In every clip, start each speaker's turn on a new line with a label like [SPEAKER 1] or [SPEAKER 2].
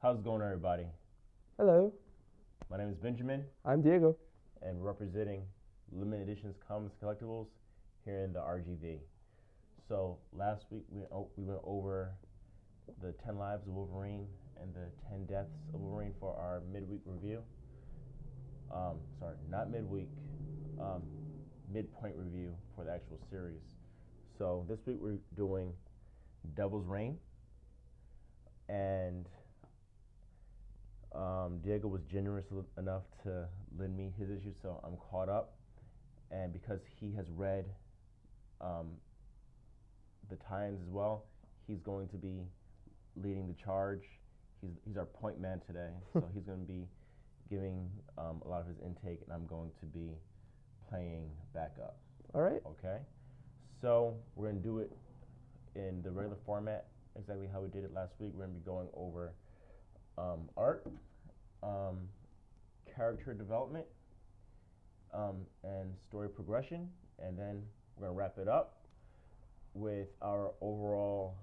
[SPEAKER 1] How's it going, everybody?
[SPEAKER 2] Hello,
[SPEAKER 1] My name is Benjamin,
[SPEAKER 2] I'm Diego.
[SPEAKER 1] and we're representing Limited Editions Comics Collectibles here in the RGV. So last week we went over the 10 Lives of Wolverine and the 10 Deaths of Wolverine for our midweek review. Sorry, not midweek, um, midpoint review for the actual series. So this week we're doing Devil's Reign, and Diego was generous enough to lend me his issue, so I'm caught up. And because he has read um, the tie-ins as well, he's going to be leading the charge. He's our point man today, so he's going to be giving a lot of his intake, and I'm going to be playing backup.
[SPEAKER 2] All right.
[SPEAKER 1] Okay, so we're going to do it in the regular format, exactly how we did it last week. We're going to be going over art, um, character development, and story progression, and then we're gonna wrap it up with our overall,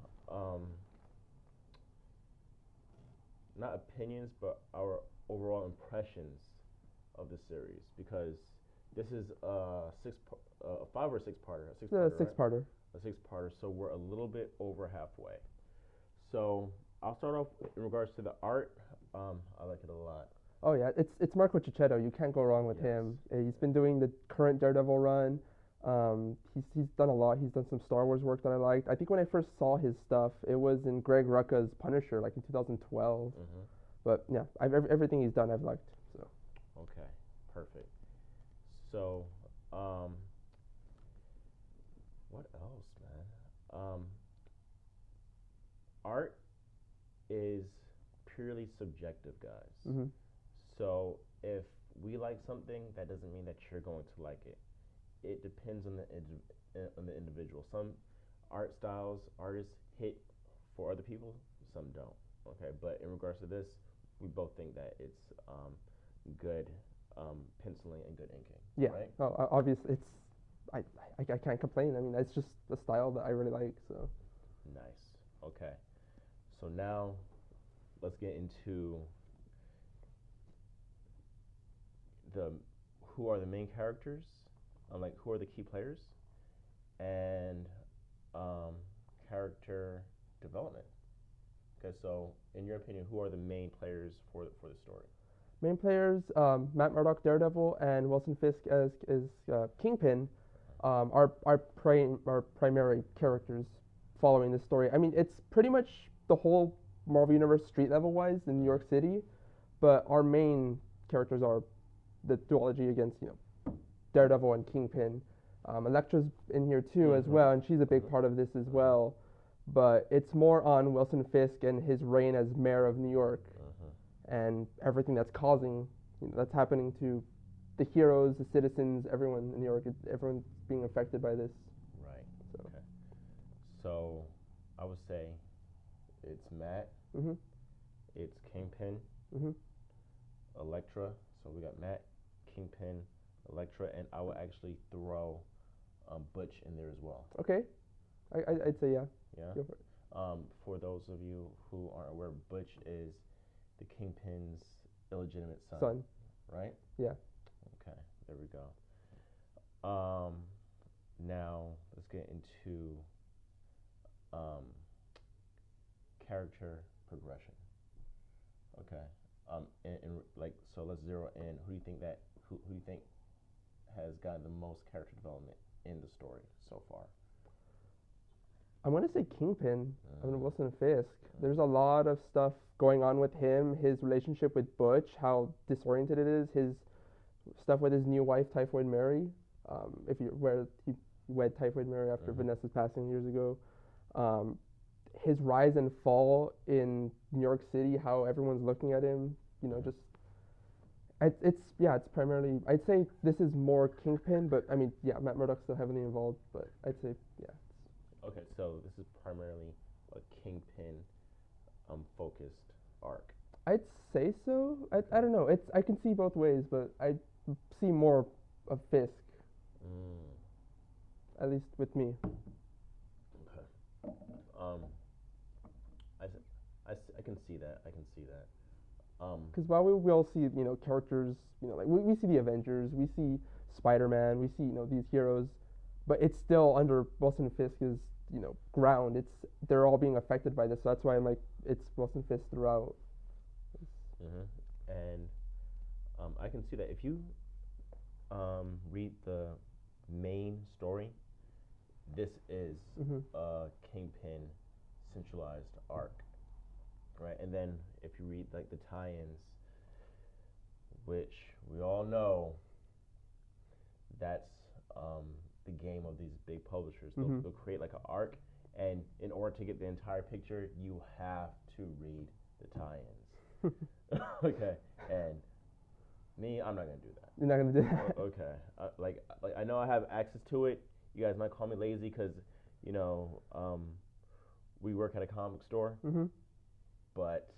[SPEAKER 1] not opinions, but our overall impressions of the series, because this is a 5 or 6-parter,
[SPEAKER 2] It's a six-parter.
[SPEAKER 1] A 6-parter, so we're a little bit over halfway. So I'll start off in regards to the art. I like it a lot.
[SPEAKER 2] Oh yeah, it's Marco Cicchetto. You can't go wrong with
[SPEAKER 1] Yes.
[SPEAKER 2] him. He's been doing the current Daredevil run. He's done a lot. He's done some Star Wars work that I liked. I think when I first saw his stuff, it was in Greg Rucka's Punisher, like in 2012.
[SPEAKER 1] Mm-hmm.
[SPEAKER 2] But yeah, everything he's done I've liked. So
[SPEAKER 1] Okay, perfect. So, what else, man? Art is purely subjective, guys.
[SPEAKER 2] hmm
[SPEAKER 1] So if we like something, that doesn't mean that you're going to like it. It depends on the individual. Some art styles, artists hit for other people, some don't. Okay, but in regards to this, we both think that it's good penciling and good inking.
[SPEAKER 2] yeah.
[SPEAKER 1] Right?
[SPEAKER 2] Oh, obviously it's I, I can't complain. I mean, it's just a style that I really like. So
[SPEAKER 1] Nice. Okay. So now let's get into the who are the main characters, like who are the key players, and um, character development. Okay, so in your opinion, who are the main players for the story?
[SPEAKER 2] main players, Matt Murdock, Daredevil, and Wilson Fisk as Kingpin, are primary characters following this story. I mean, it's pretty much the whole Marvel Universe street level wise in New York City, but our main characters are the duology against Daredevil and Kingpin. Elektra's in here too as well, and she's a big part of this as well. But it's more on Wilson Fisk and his reign as mayor of New York and everything that's causing, that's happening to the heroes, the citizens, everyone in New York. Everyone's being affected by this.
[SPEAKER 1] Right.
[SPEAKER 2] So.
[SPEAKER 1] Okay. So I would say it's Matt,
[SPEAKER 2] Mhm.
[SPEAKER 1] it's Kingpin,
[SPEAKER 2] Mhm.
[SPEAKER 1] Elektra. So we got Matt, Kingpin, Elektra, and I would actually throw Butch in there as well.
[SPEAKER 2] Okay. I'd say yeah.
[SPEAKER 1] Yeah.
[SPEAKER 2] Go for it.
[SPEAKER 1] For those of you who aren't aware, Butch is the Kingpin's illegitimate
[SPEAKER 2] Son.
[SPEAKER 1] right?
[SPEAKER 2] Yeah.
[SPEAKER 1] Okay, there we go. Now let's get into um, character progression. Okay. So let's zero in. Who do you think has gotten the most character development in the story so far?
[SPEAKER 2] I want to say Kingpin. I mean Wilson Fisk. There's a lot of stuff going on with him. His relationship with Butch, how disoriented it is. His stuff with his new wife, Typhoid Mary. If you where he wed Typhoid Mary after Vanessa's passing years ago. His rise and fall in New York City, how everyone's looking at him. Just it's primarily. I'd say this is more Kingpin, but I mean, yeah, Matt Murdock's still heavily involved, but I'd say yeah.
[SPEAKER 1] Okay, so this is primarily a Kingpin focused arc.
[SPEAKER 2] I'd say so. I don't know. I can see both ways, but I see more of Fisk, at least with me.
[SPEAKER 1] Okay. I I can see that. I can see that.
[SPEAKER 2] Because while we will see, characters, like we see the Avengers, we see Spider-Man, we see, these heroes, but it's still under Wilson Fisk's, ground. They're all being affected by this. So that's why I'm like, it's Wilson Fisk throughout.
[SPEAKER 1] And I can see that if you read the main story, this is a Kingpin centralized arc, right? And then if you read like the tie-ins, which we all know, that's the game of these big publishers. They'll create like an arc, and in order to get the entire picture, you have to read the tie-ins. Okay, and me, I'm not gonna do that.
[SPEAKER 2] You're not gonna do that.
[SPEAKER 1] Okay, like I know I have access to it. You guys might call me lazy because we work at a comic store, but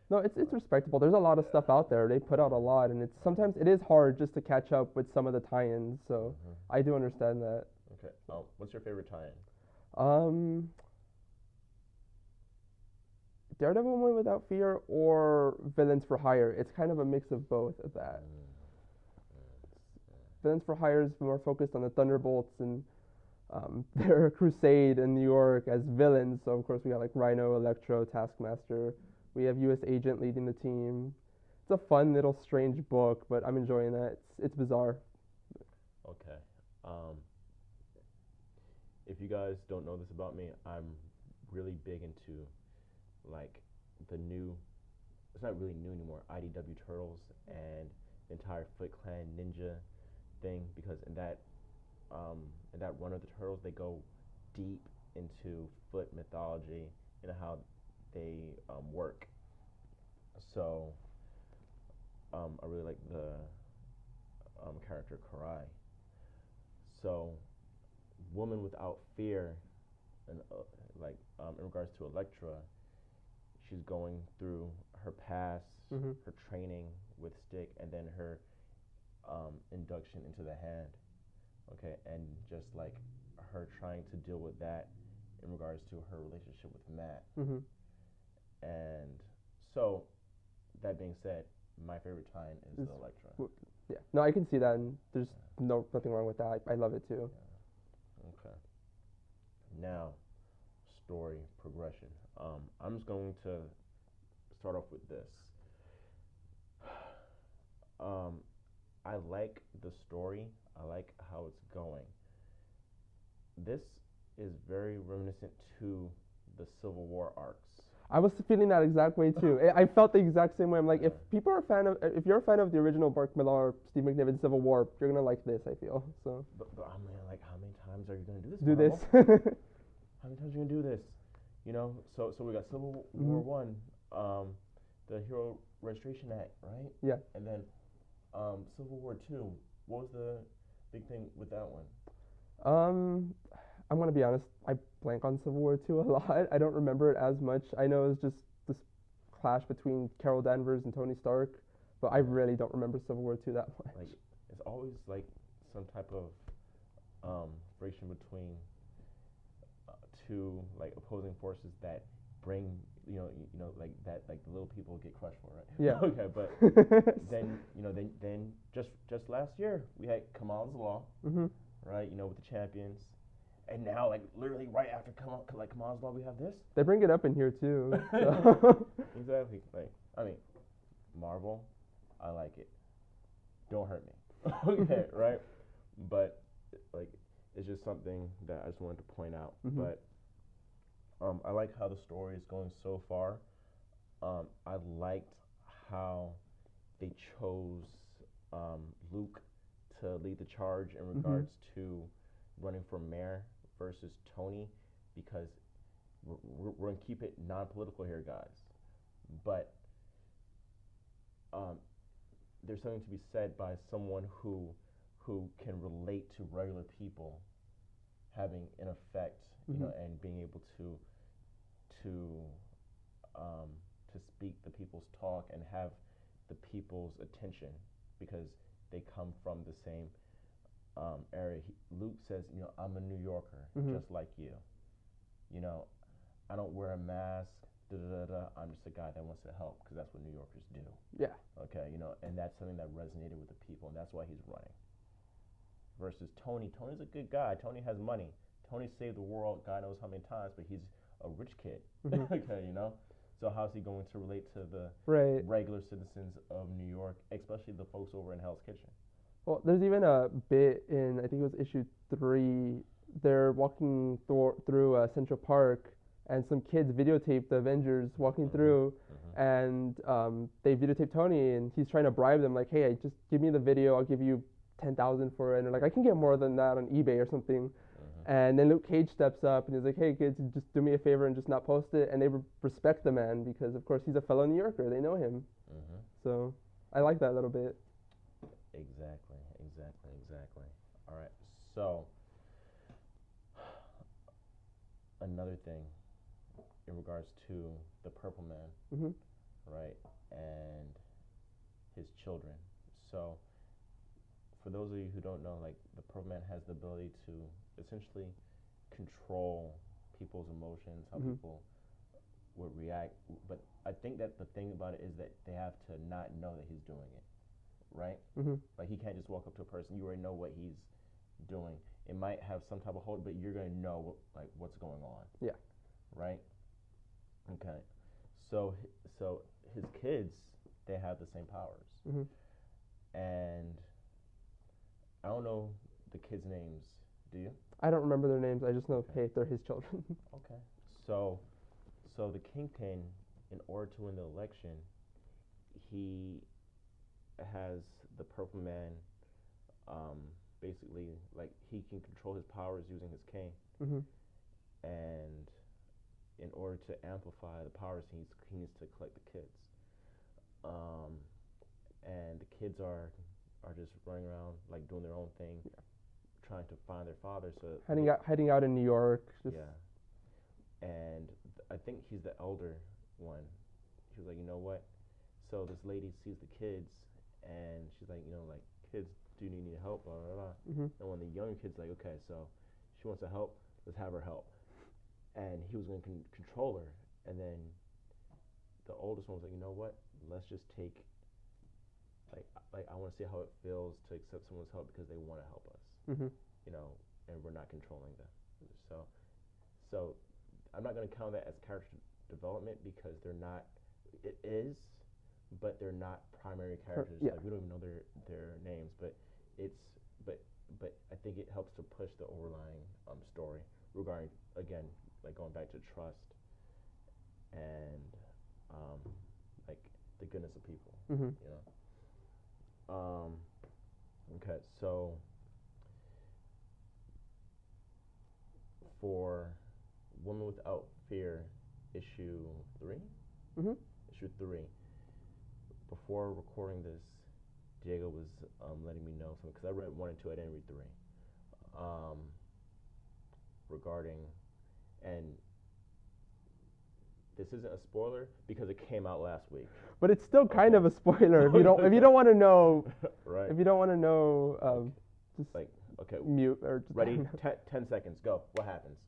[SPEAKER 2] no, it's respectable. There's a lot of stuff out there. They put out a lot, and sometimes it is hard just to catch up with some of the tie-ins. So I do understand that.
[SPEAKER 1] Okay. What's your favorite tie-in?
[SPEAKER 2] Daredevil Woman Without Fear or Villains for Hire. It's kind of a mix of both of that. Villains for Hire is more focused on the Thunderbolts and their crusade in New York as villains. So of course we got like Rhino, Electro, Taskmaster. We have U.S. Agent leading the team. It's a fun little strange book, but I'm enjoying that. It's bizarre.
[SPEAKER 1] Okay. If you guys don't know this about me, I'm really big into like the new. It's not really new anymore. IDW Turtles and the entire Foot Clan Ninja thing, because in that run of the Turtles, they go deep into Foot mythology and how they work. So I really like the character Karai. So Woman Without Fear, and in regards to Elektra, she's going through her past, her training with Stick, and then her induction into the Hand. Okay, and just like her trying to deal with that in regards to her relationship with Matt. And so, that being said, my favorite tie-in is the Elektra.
[SPEAKER 2] Yeah, no, I can see that, and there's nothing wrong with that. I love it too.
[SPEAKER 1] Yeah. Okay. Now, story progression. I'm just going to start off with this. I like the story. I like how it's going. This is very reminiscent to the Civil War arcs.
[SPEAKER 2] I was feeling that exact way too. I felt the exact same way. I'm like, if you're a fan of the original Mark Millar, Steve McNiven Civil War, you're gonna like this. I feel so.
[SPEAKER 1] But I'm like, how many times are you gonna do this?
[SPEAKER 2] Do this.
[SPEAKER 1] How many times are you gonna do this? So we got Civil War One, the Hero Registration Act, right?
[SPEAKER 2] Yeah.
[SPEAKER 1] And then Civil War Two. What was the big thing with that one?
[SPEAKER 2] I'm gonna be honest. I blank on Civil War 2 a lot. I don't remember it as much. I know it was just this clash between Carol Danvers and Tony Stark, but I really don't remember Civil War 2 that much.
[SPEAKER 1] Like, it's always like some type of friction between two like opposing forces that bring like that, like the little people get crushed for, right?
[SPEAKER 2] Yeah.
[SPEAKER 1] Okay, but then then just last year we had Kamal's Law, right? With the champions. And now, like, literally right after Kamal's Law, we have this.
[SPEAKER 2] They bring it up in here, too. So.
[SPEAKER 1] Exactly. Like, I mean, Marvel, I like it. Don't hurt me. Okay, right? But, like, it's just something that I just wanted to point out. But I like how the story is going so far. I liked how they chose Luke to lead the charge in regards to running for mayor versus Tony, because we're going to keep it non-political here, guys. But there's something to be said by someone who can relate to regular people having an effect, and being able to speak the people's talk and have the people's attention, because they come from the same area. Luke says, I'm a New Yorker, just like you. I don't wear a mask. Da, da, da, da. I'm just a guy that wants to help because that's what New Yorkers do.
[SPEAKER 2] Yeah.
[SPEAKER 1] Okay, and that's something that resonated with the people, and that's why he's running. Versus Tony. Tony's a good guy. Tony has money. Tony saved the world God knows how many times, but he's a rich kid.
[SPEAKER 2] Mm-hmm.
[SPEAKER 1] Okay, So how's he going to relate to the regular citizens of New York, especially the folks over in Hell's Kitchen?
[SPEAKER 2] Well, there's even a bit in, I think it was issue 3. They're walking through Central Park, and some kids videotape the Avengers walking through, and they videotape Tony, and he's trying to bribe them, like, hey, just give me the video, I'll give you 10,000 for it, and they're like, I can get more than that on eBay or something. And then Luke Cage steps up and he's like, hey kids, just do me a favor and just not post it, and they respect the man because of course he's a fellow New Yorker, they know him. So I like that little bit.
[SPEAKER 1] Exactly. All right, so another thing in regards to the Purple Man, right, and his children. So for those of you who don't know, like, the Purple Man has the ability to essentially control people's emotions, how people would react. But I think that the thing about it is that they have to not know that he's doing it, right? Like, he can't just walk up to a person. You already know what he's doing. It might have some type of hold, but you're going to know what's going on.
[SPEAKER 2] Yeah.
[SPEAKER 1] Right? Okay. So his kids, they have the same powers. And I don't know the kids' names. Do you?
[SPEAKER 2] I don't remember their names. I just know, hey, they're his children.
[SPEAKER 1] Okay. So the Kingpin, in order to win the election, he has the Purple Man, basically, like, he can control his powers using his cane. And in order to amplify the powers, he needs to collect the kids. And the kids are just running around, like, doing their own thing, trying to find their father. So
[SPEAKER 2] hiding out in New York.
[SPEAKER 1] And I think he's the elder one. He was like, you know what? So this lady sees the kids, and she's like, like, kids, do you need help? Blah, blah, blah. And when the young kid's like, okay, so she wants to help, let's have her help. And he was going to control her. And then the oldest one was like, you know what? Let's just take, like I want to see how it feels to accept someone's help because they want to help us. And we're not controlling them. So I'm not going to count that as character development because they're not. It is, but they're not primary characters. Like, we don't even know their names, but I think it helps to push the overlying story regarding, again, like, going back to trust and like the goodness of people. Okay, so for Woman Without Fear, issue 3? Issue 3. Before recording this, Diego was letting me know something, because I read 1 and 2, I didn't read 3. Regarding, and this isn't a spoiler because it came out last week.
[SPEAKER 2] But it's still kind of a spoiler if you don't want to know.
[SPEAKER 1] Right.
[SPEAKER 2] If you don't want to know, just
[SPEAKER 1] like, okay,
[SPEAKER 2] mute or just
[SPEAKER 1] ready. 10 seconds. Go. What happens?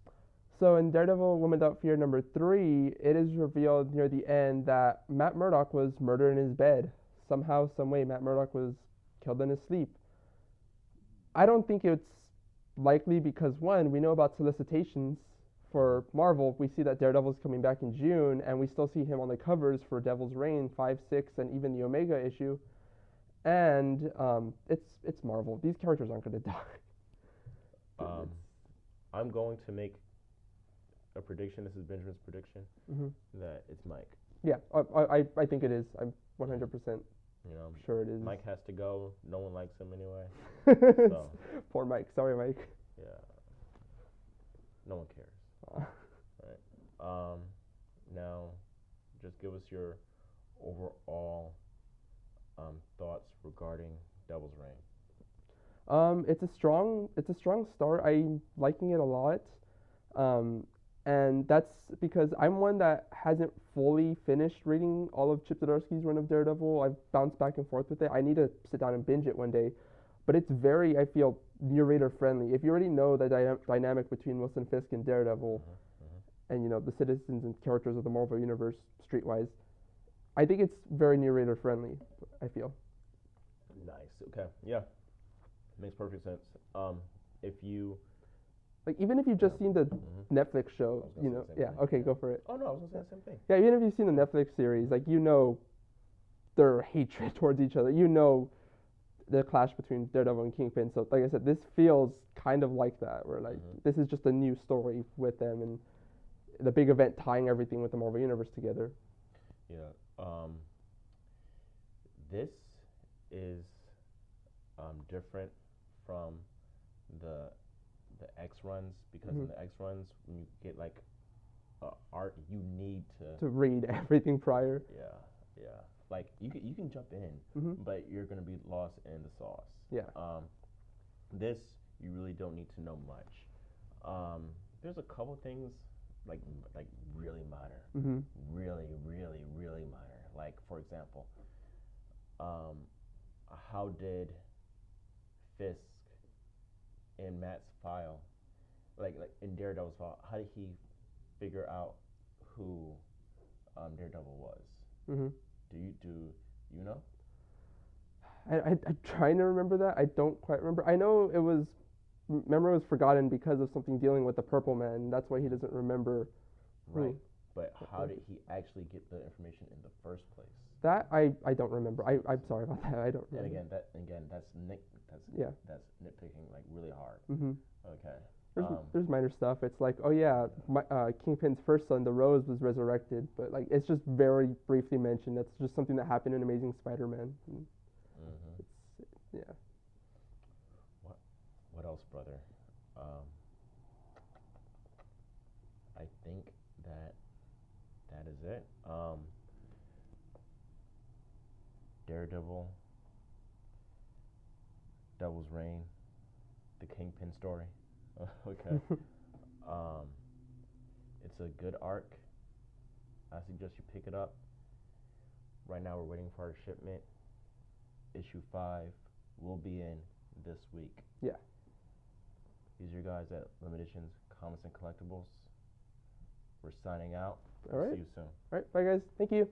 [SPEAKER 2] So in Daredevil Woman Without Fear number 3, it is revealed near the end that Matt Murdock was murdered in his bed. Somehow, some way, Matt Murdock was killed in his sleep. I don't think it's likely because, one, we know about solicitations for Marvel. We see that Daredevil's coming back in June, and we still see him on the covers for Devil's Reign 5, 6, and even the Omega issue. And it's Marvel. These characters aren't going to die.
[SPEAKER 1] I'm going to make a prediction. This is Benjamin's prediction, that it's Mike.
[SPEAKER 2] Yeah, I think it is. I'm 100% sure it is.
[SPEAKER 1] Mike has to go. No one likes him anyway. So.
[SPEAKER 2] Poor Mike. Sorry, Mike.
[SPEAKER 1] Yeah. No one cares. Right. Now, just give us your overall thoughts regarding Devil's Reign.
[SPEAKER 2] It's a strong start. I'm liking it a lot. And that's because I'm one that hasn't fully finished reading all of Chip Zdarsky's run of Daredevil. I've bounced back and forth with it. I need to sit down and binge it one day. But it's very, I feel, narrator friendly. If you already know the dynamic between Wilson Fisk and Daredevil, and the citizens and characters of the Marvel universe streetwise. I think it's very narrator friendly. I feel.
[SPEAKER 1] Nice. Okay. Yeah. Makes perfect sense. If you
[SPEAKER 2] Like even if you've just seen the
[SPEAKER 1] Mhm.
[SPEAKER 2] Netflix show,
[SPEAKER 1] I was gonna say the same
[SPEAKER 2] yeah,
[SPEAKER 1] thing.
[SPEAKER 2] okay, go for it.
[SPEAKER 1] Oh no, I was gonna say the same thing.
[SPEAKER 2] Yeah, even if you've seen the Netflix series, like their hatred towards each other. The clash between Daredevil and Kingpin. So like I said, this feels kind of like that, where like
[SPEAKER 1] Mhm.
[SPEAKER 2] this is just a new story with them and the big event tying everything with the Marvel universe together.
[SPEAKER 1] Yeah. This is different from the X runs because in
[SPEAKER 2] Mhm.
[SPEAKER 1] the X runs when you get like art, you need to.
[SPEAKER 2] To read everything prior.
[SPEAKER 1] Yeah. Yeah. Like you can jump in,
[SPEAKER 2] Mhm.
[SPEAKER 1] but you're gonna be lost in the sauce.
[SPEAKER 2] Yeah.
[SPEAKER 1] This you really don't need to know much. There's a couple things like really minor,
[SPEAKER 2] Mhm.
[SPEAKER 1] really minor. Like for example, um, how did Fisk in Matt's file, like in Daredevil's file, how did he figure out who Daredevil was?
[SPEAKER 2] Mhm.
[SPEAKER 1] Do you know?
[SPEAKER 2] I'm trying to remember that. I don't quite remember. I know memory was forgotten because of something dealing with the Purple Man. That's why he doesn't remember.
[SPEAKER 1] Right.
[SPEAKER 2] Who.
[SPEAKER 1] But how did he actually get the information in the first place?
[SPEAKER 2] That I don't remember. I'm sorry about that. I don't
[SPEAKER 1] And
[SPEAKER 2] remember.
[SPEAKER 1] again, that's
[SPEAKER 2] Yeah.
[SPEAKER 1] that's nitpicking like really hard.
[SPEAKER 2] Mhm.
[SPEAKER 1] Okay.
[SPEAKER 2] There's minor stuff. It's like, oh yeah, Kingpin's first son, the Rose, was resurrected, but like it's just very briefly mentioned. That's just something that happened in Amazing Spider-Man.
[SPEAKER 1] Mhm.
[SPEAKER 2] Yeah.
[SPEAKER 1] What else, brother? I think that is it. Daredevil, Devil's Reign, the Kingpin story. Okay. Um, it's a good arc. I suggest you pick it up. Right now, we're waiting for our shipment. Issue 5 will be in this week.
[SPEAKER 2] Yeah.
[SPEAKER 1] These are your guys at Limited Editions, Comics and Collectibles. We're signing out.
[SPEAKER 2] All right.
[SPEAKER 1] See you soon.
[SPEAKER 2] All right. Bye, guys. Thank you.